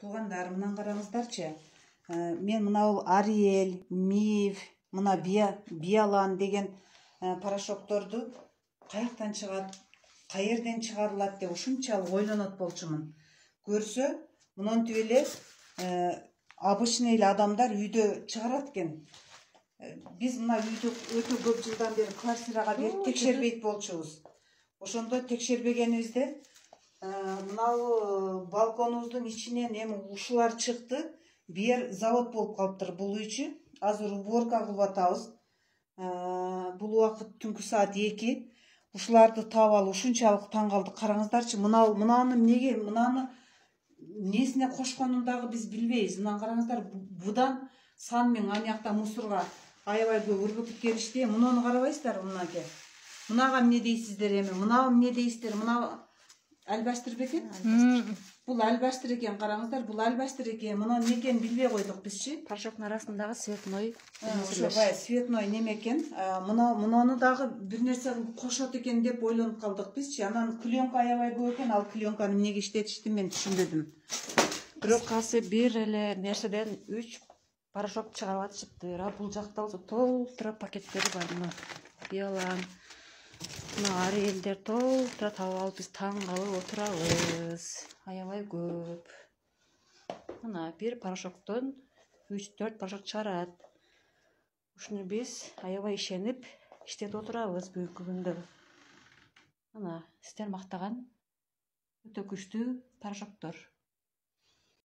туугандар, мынаны караңыздарчы. Мен мынау Ариэль, Мив, мына Биалан деген порошокторду каяктан чыгат, каерден чыгарылат деп ушунчалык ойлонот болчумун. Көрсө, монтип эле обычный эле адамдар үйдө чыгарат экен. Биз мына үйдө өтө көп жылдан бери квартирага берип текшербейт болчубуз. Ошондо текшербегенибизде мынау балконубуздун ичинен эми ушулар чыкты. Бир завод болуп калыптыр бул үйчү. Азыр уборка кылып атабыз. Бул убакыт түнкү саат 2. Ушуларды таап алып ушунчалык таң калдык. Караңыздарчы, мынаны эмнеге, мынаны несине кошконун дагы биз билбейбиз. Мынаны караңыздар, будан сан миң анjakта мусорго аябай көп үргүп келишти. Мунуну карабайсыздарбы мынаке? Мынага эмне дейсиздер эми? Мына эмне дейсиздер? Мына албастыр бекен? Бул албастыр экен, караңыздар, бул албастыр экен. Мына эмне экенин билбей койдук бизчи. Порошоктун арасындагы цветной. Ошо бай цветной неме экен. Мунуну дагы бир нерсе кылып кошот экен деп ойлонуп калдык бизчи. Анан клеенка аябай көп экен. Ал клеенканы эмнеге иштетишти мен түшүнбөдүм. Кыскасы бир эле нерседен 3 порошок чыгарып атышыптыр. Бул жакта болсо толтура пакеттери бар. Мына Биалан, мына Ариэльдер толтура таап алып биз таң калып отурабыз. Аябай көп. Мына бир порошоктон 3-4 порошок чыгарат. Ушуну биз аябай ишенип иштетип отурабыз бүгүнкү күндө. Мына сиздер мактаган өтө күчтүү порошоктор.